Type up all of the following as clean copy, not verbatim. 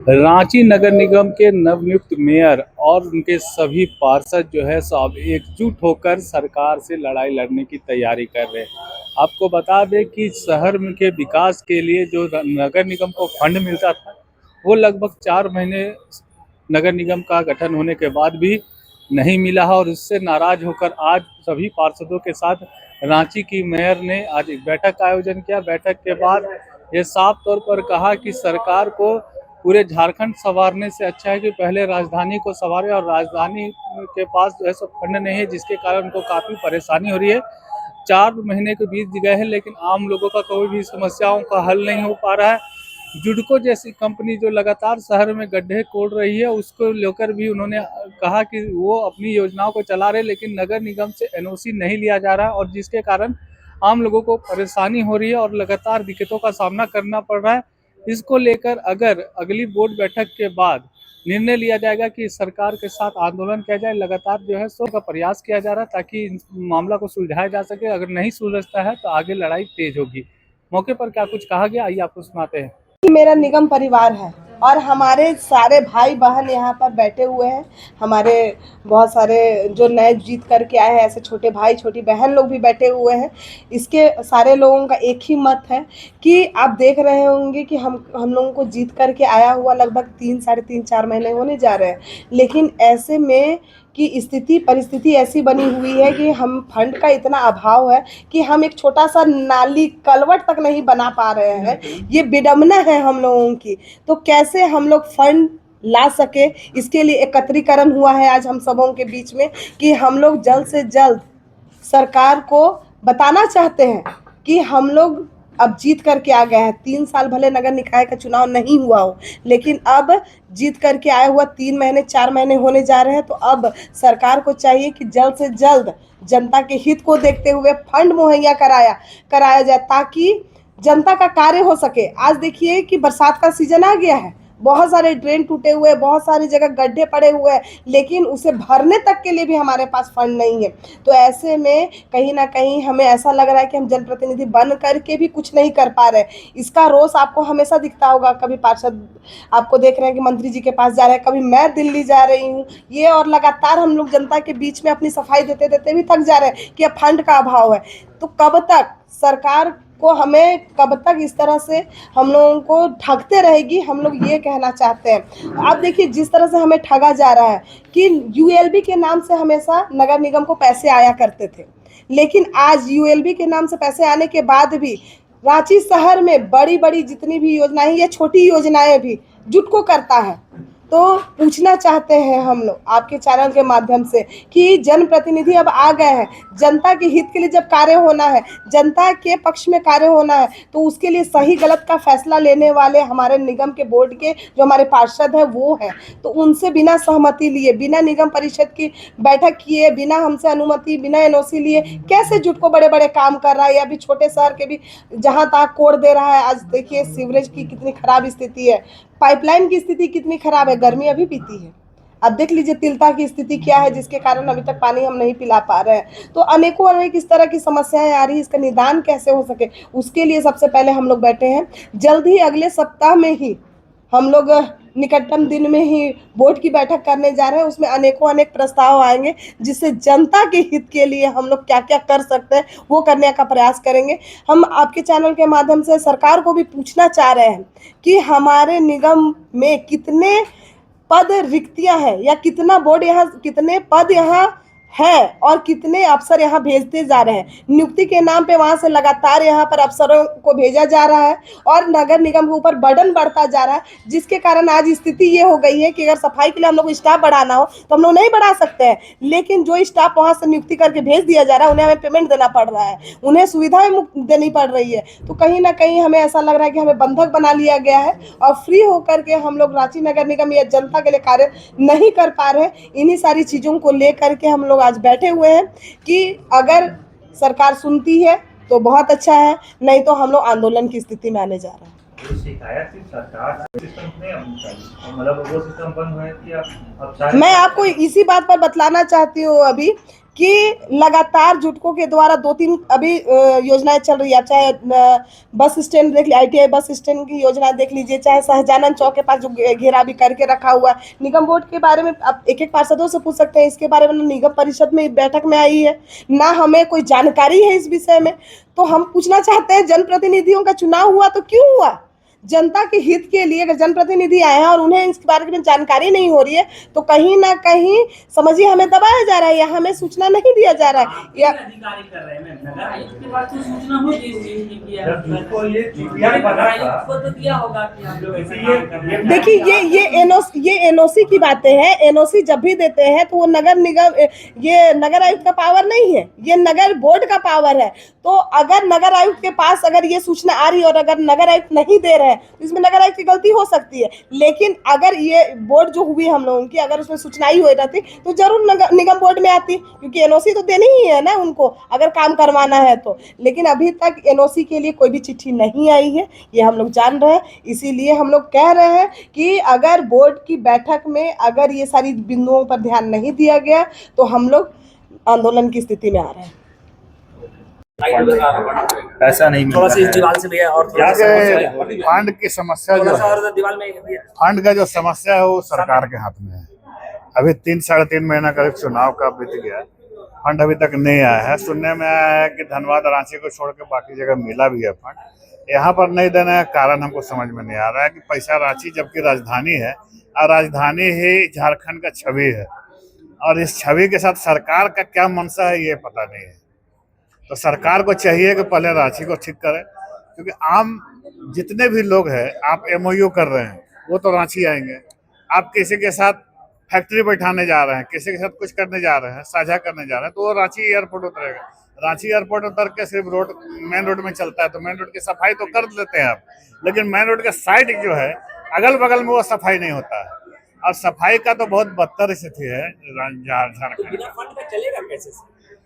रांची नगर निगम के नवनियुक्त मेयर और उनके सभी पार्षद जो है सब एकजुट होकर सरकार से लड़ाई लड़ने की तैयारी कर रहे हैं। आपको बता दें कि शहर के विकास के लिए जो नगर निगम को फंड मिलता था वो लगभग 4 महीने नगर निगम का गठन होने के बाद भी नहीं मिला है, और उससे नाराज होकर आज सभी पार्षदों के साथ रांची की मेयर ने आज एक बैठक का आयोजन किया। बैठक के बाद ये साफ तौर पर कहा कि सरकार को पूरे झारखंड संवारने से अच्छा है कि पहले राजधानी को संवारे, और राजधानी के पास जो है सो फंड नहीं है, जिसके कारण उनको काफ़ी परेशानी हो रही है। 4 महीने के बीत गए हैं लेकिन आम लोगों का कोई भी समस्याओं का हल नहीं हो पा रहा है। जुडको जैसी कंपनी जो लगातार शहर में गड्ढे खोद रही है, उसको लेकर भी उन्होंने कहा कि वो अपनी योजनाओं को चला रहे, लेकिन नगर निगम से एनओसी नहीं लिया जा रहा है, और जिसके कारण आम लोगों को परेशानी हो रही है और लगातार दिक्कतों का सामना करना पड़ रहा है। इसको लेकर अगर अगली बोर्ड बैठक के बाद निर्णय लिया जाएगा कि सरकार के साथ आंदोलन किया जाए, लगातार जो है सो का प्रयास किया जा रहा है ताकि इस मामला को सुलझाया जा सके। अगर नहीं सुलझता है तो आगे लड़ाई तेज होगी। मौके पर क्या कुछ कहा गया, आइए आपको सुनाते हैं। मेरा निगम परिवार है और हमारे सारे भाई बहन यहाँ पर बैठे हुए हैं। हमारे बहुत सारे जो नए जीत करके आए हैं, ऐसे छोटे भाई छोटी बहन लोग भी बैठे हुए हैं। इसके सारे लोगों का एक ही मत है कि आप देख रहे होंगे कि हम लोगों को जीत करके आया हुआ लगभग 3 साढ़े 3 4 महीने होने जा रहे हैं, लेकिन ऐसे में कि स्थिति परिस्थिति ऐसी बनी हुई है कि हम फंड का इतना अभाव है कि हम एक छोटा सा नाली कलवट तक नहीं बना पा रहे हैं। ये विडम्बना है हम लोगों की। तो कैसे हम लोग फंड ला सके, इसके लिए एकत्रीकरण हुआ है आज हम सबों के बीच में कि हम लोग जल्द से जल्द सरकार को बताना चाहते हैं कि हम लोग अब जीत करके आ गए हैं। 3 साल भले नगर निकाय का चुनाव नहीं हुआ हो, लेकिन अब जीत करके आए हुआ 3 महीने 4 महीने होने जा रहे हैं। तो अब सरकार को चाहिए कि जल्द से जल्द जनता के हित को देखते हुए फंड मुहैया कराया जाए ताकि जनता का कार्य हो सके। आज देखिए कि बरसात का सीजन आ गया है, बहुत सारे ड्रेन टूटे हुए, बहुत सारी जगह गड्ढे पड़े हुए हैं, लेकिन उसे भरने तक के लिए भी हमारे पास फंड नहीं है। तो ऐसे में कहीं ना कहीं हमें ऐसा लग रहा है कि हम जनप्रतिनिधि बन करके भी कुछ नहीं कर पा रहे। इसका रोष आपको हमेशा दिखता होगा। कभी पार्षद आपको देख रहे हैं कि मंत्री जी के पास जा रहे हैं, कभी मैं दिल्ली जा रही हूँ, ये और लगातार हम लोग जनता के बीच में अपनी सफाई देते देते भी थक जा रहे हैं कि अब फंड का अभाव है। तो कब तक सरकार को हमें कब तक इस तरह से हम लोगों को ठगते रहेगी, हम लोग ये कहना चाहते हैं। आप देखिए जिस तरह से हमें ठगा जा रहा है कि यूएलबी के नाम से हमेशा नगर निगम को पैसे आया करते थे, लेकिन आज यूएलबी के नाम से पैसे आने के बाद भी रांची शहर में बड़ी बड़ी जितनी भी योजनाएं या छोटी योजनाएं भी जुटको करता है। तो पूछना चाहते हैं हम लोग आपके चैनल के माध्यम से कि जनप्रतिनिधि अब आ गए हैं। जनता के हित के लिए जब कार्य होना है, जनता के पक्ष में कार्य होना है, तो उसके लिए सही गलत का फैसला लेने वाले हमारे निगम के बोर्ड के जो हमारे पार्षद हैं वो हैं। तो उनसे बिना सहमति लिए, बिना निगम परिषद की बैठक किए, बिना हमसे अनुमति, बिना एनओसी लिए कैसे जुटको बड़े बड़े काम कर रहा है, या भी छोटे शहर के भी जहाँ तहाँ कोड़ दे रहा है। आज देखिए सीवरेज की कितनी खराब स्थिति है, पाइपलाइन की स्थिति कितनी खराब है, गर्मी अभी बीती है। अब देख लीजिए तिलता की स्थिति क्या है, जिसके कारण अभी तक पानी हम नहीं पिला पा रहे हैं। तो अनेकों अनेक इस तरह की समस्याएं आ रही है, इसका निदान कैसे हो सके उसके लिए सबसे पहले हम लोग बैठे हैं। जल्द ही अगले सप्ताह में ही हम लोग निकटतम दिन में ही बोर्ड की बैठक करने जा रहे हैं। उसमें अनेकों अनेक प्रस्ताव आएंगे जिससे जनता के हित के लिए हम लोग क्या क्या कर सकते हैं वो करने का प्रयास करेंगे। हम आपके चैनल के माध्यम से सरकार को भी पूछना चाह रहे हैं कि हमारे निगम में कितने पद रिक्तियां हैं, या कितना बोर्ड यहाँ कितने पद यहाँ है और कितने अफसर यहाँ भेजते जा रहे हैं। नियुक्ति के नाम पे वहां से लगातार यहाँ पर अफसरों को भेजा जा रहा है और नगर निगम के ऊपर बर्डन बढ़ता जा रहा है, जिसके कारण आज स्थिति ये हो गई है कि अगर सफाई के लिए हम लोग स्टाफ बढ़ाना हो तो हम लोग नहीं बढ़ा सकते हैं, लेकिन जो स्टाफ वहां से नियुक्ति करके भेज दिया जा रहा है उन्हें हमें पेमेंट देना पड़ रहा है, उन्हें सुविधाएं देनी पड़ रही है। तो कहीं ना कहीं हमें ऐसा लग रहा है कि हमें बंधक बना लिया गया है और फ्री होकर के हम लोग रांची नगर निगम या जनता के लिए कार्य नहीं कर पा रहे हैं। इन्हीं सारी चीज़ों को लेकर के हम लोग आज बैठे हुए हैं कि अगर सरकार सुनती है तो बहुत अच्छा है, नहीं तो हम लोग आंदोलन की स्थिति में आने जा रहे हैं। शिकायत सिर्फ सरकार सिस्टम में मतलब वो सिस्टम बंद हुआ है कि अब मैं आपको इसी बात पर बतलाना चाहती हूँ अभी कि लगातार जुटको के द्वारा 2-3 अभी योजनाएं चल रही है, चाहे बस स्टैंड देख लीजिए, आईटीआई बस स्टैंड की योजना देख लीजिए, चाहे शाहजानंद चौक के पास जो घेरा भी करके रखा हुआ है। निगम बोर्ड के बारे में आप एक एक पार्षदों से पूछ सकते हैं, इसके बारे में ना निगम परिषद में बैठक में आई है, ना हमें कोई जानकारी है इस विषय में। तो हम पूछना चाहते हैं, जनप्रतिनिधियों का चुनाव हुआ तो क्यों हुआ? जनता के हित के लिए अगर जनप्रतिनिधि आए हैं और उन्हें इसके बारे में जानकारी नहीं हो रही है, तो कहीं ना कहीं समझिए हमें दबाया जा रहा है या हमें सूचना नहीं दिया जा रहा है या अधिकारी कर रहे हैं। नगर आयुक्त के पास तो सूचना होगी इस चीज की कि जब जिसको ये DPR बना था, को तो दिया होगा कि हम लोग ऐसे ये- काम कर रहे हैं। देखिए ये एनओसी की बातें हैं। एनओसी जब भी देते हैं तो वो नगर निगम, ये नगर आयुक्त का पावर नहीं है, ये नगर बोर्ड का पावर है। तो अगर नगर आयुक्त के पास अगर ये सूचना आ रही है और अगर नगर आयुक्त नहीं दे रहे हैं तो इसमें नगर आयुक्त की गलती हो सकती है। लेकिन अगर ये बोर्ड जो हुई हम लोगों की, अगर उसमें सूचना ही हो रहती तो जरूर निगम बोर्ड में आती, क्योंकि एनओसी तो देनी ही है ना उनको अगर काम करवाना है तो। लेकिन अभी तक एनओसी के लिए कोई भी चिट्ठी नहीं आई है, ये हम लोग जान रहे हैं। इसीलिए हम लोग कह रहे हैं कि अगर बोर्ड की बैठक में अगर ये सारी बिंदुओं पर ध्यान नहीं दिया गया तो हम लोग आंदोलन की स्थिति में आ रहे हैं। पैसा नहीं मिलता थोड़ा सा इस है। दीवार से भैया और थोड़ा यहाँ सा के फंड की समस्या जो थोड़ा सा है, और दीवार में भैया। फंड का जो समस्या है वो सरकार के हाथ में है। अभी 3-3.5 महीना करीब चुनाव का बीत गया, फंड अभी तक नहीं आया है। सुनने में आया है कि धनबाद रांची को छोड़ के बाकी जगह मिला भी है फंड। यहाँ पर नहीं देने का कारण हमको समझ में नहीं आ रहा है कि पैसा रांची जबकि राजधानी है और राजधानी ही झारखंड का छवि है, और इस छवि के साथ सरकार का क्या मंशा है ये पता नहीं है। तो सरकार को चाहिए कि पहले रांची को ठीक करे, क्योंकि आम जितने भी लोग हैं, आप एमओयू कर रहे हैं वो तो रांची आएंगे। आप किसी के साथ फैक्ट्री बैठाने जा रहे हैं, किसी के साथ कुछ करने जा रहे हैं, साझा करने जा रहे हैं, तो वो रांची एयरपोर्ट उतरेगा। रांची एयरपोर्ट उतर के सिर्फ रोड मेन रोड में चलता है, तो मेन रोड की सफाई तो कर देते हैं आप, लेकिन मेन रोड के साइड जो है अगल बगल में वो सफाई नहीं होता है, और सफाई का तो बहुत बदतर स्थिति है झारखंड। बिना फंड का चलेगा कैसे?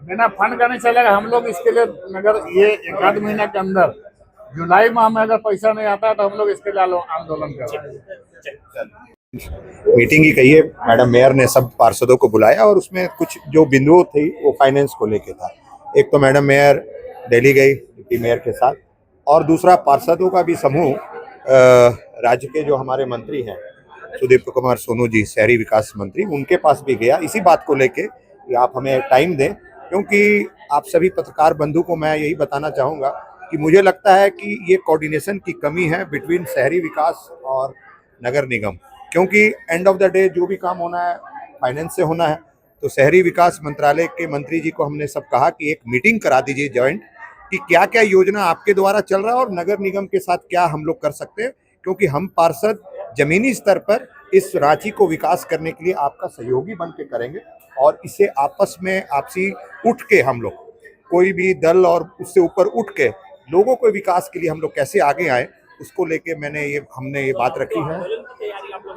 बिना फंड का नहीं चलेगा। हम लोग इसके लिए अगर ये 1-8 महीने के अंदर जुलाई माह में अगर पैसा नहीं आता है तो हम लोग इसके लिए आंदोलन करेंगे। मीटिंग ही कही है, मैडम मेयर ने सब पार्षदों को बुलाया और उसमें कुछ जो बिंदु थी वो फाइनेंस को लेके था। एक तो मैडम मेयर दिल्ली गई डिप्टी मेयर के साथ, और दूसरा पार्षदों का भी समूह राज्य के जो हमारे मंत्री हैं सुदीप्त कुमार सोनू जी, शहरी विकास मंत्री, उनके पास भी गया इसी बात को लेके कि आप हमें टाइम दें, क्योंकि आप सभी पत्रकार बंधु को मैं यही बताना चाहूँगा कि मुझे लगता है कि ये कोऑर्डिनेशन की कमी है बिटवीन शहरी विकास और नगर निगम, क्योंकि एंड ऑफ द डे जो भी काम होना है फाइनेंस से होना है। तो शहरी विकास मंत्रालय के मंत्री जी को हमने सब कहा कि एक मीटिंग करा दीजिए जॉइंट, कि क्या क्या योजना आपके द्वारा चल रहा है और नगर निगम के साथ क्या हम लोग कर सकते हैं, क्योंकि हम पार्षद जमीनी स्तर पर इस रांची को विकास करने के लिए आपका सहयोगी बन के करेंगे, और इसे आपस में आपसी उठ के हम लोग कोई भी दल और उससे ऊपर उठ के लोगों को विकास के लिए हम लोग कैसे आगे आए, उसको लेके हमने ये बात रखी है।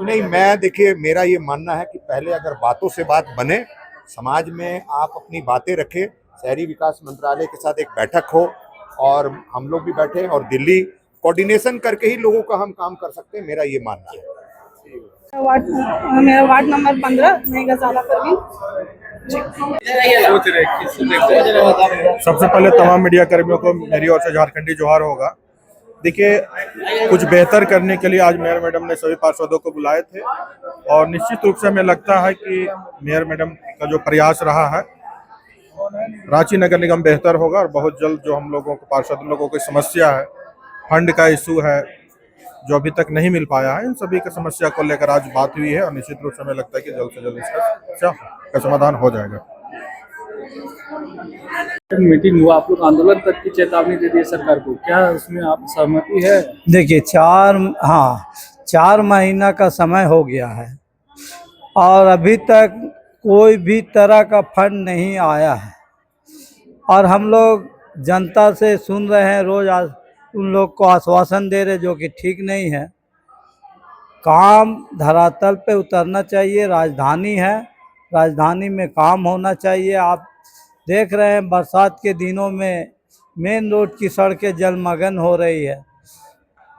नहीं, मैं देखिए मेरा ये मानना है कि पहले अगर बातों से बात बने, समाज में आप अपनी बातें रखें, शहरी विकास मंत्रालय के साथ एक बैठक हो और हम लोग भी बैठे और दिल्ली कोऑर्डिनेशन करके ही लोगों का हम काम कर सकते हैं, मेरा ये मानना है। मेरा वार्ड नंबर 15 मैं गजाला परवीन। सोच रहे किस सबसे पहले तमाम मीडिया कर्मियों को मेरी ओर से झारखंडी जोहार होगा। देखिए, कुछ बेहतर करने के लिए आज मेयर मैडम ने सभी पार्षदों को बुलाए थे, और निश्चित रूप से हमें लगता है कि मेयर मैडम का जो प्रयास रहा है, रांची नगर निगम बेहतर होगा, और बहुत जल्द जो हम लोगों को पार्षद लोगों की समस्या है, फंड का इशू है जो अभी तक नहीं मिल पाया है, इन सभी की समस्या को लेकर आज बात हुई है, और निश्चित रूप से हमें लगता है कि जल्द से जल्द इसका समस्या का समाधान हो जाएगा। मीटिंग हुआ, आप लोग आंदोलन तक की चेतावनी दे दी सरकार को, क्या उसमें आप सहमति है? देखिए 4 महीना का समय हो गया है और अभी तक कोई भी तरह का फंड नहीं आया है, और हम लोग जनता से सुन रहे हैं रोज उन लोग को आश्वासन दे रहे जो कि ठीक नहीं है। काम धरातल पे उतरना चाहिए, राजधानी है, राजधानी में काम होना चाहिए। आप देख रहे हैं बरसात के दिनों में मेन रोड की सड़कें जलमग्न हो रही है,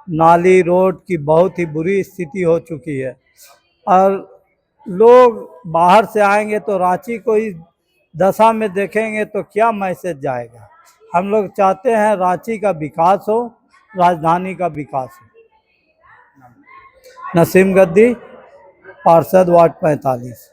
नाली रोड की बहुत ही बुरी स्थिति हो चुकी है, और लोग बाहर से आएंगे तो रांची को ही दशा में देखेंगे तो क्या मैसेज जाएगा। हम लोग चाहते हैं रांची का विकास हो, राजधानी का विकास हो। नसीम गद्दी, पार्षद वार्ड 45।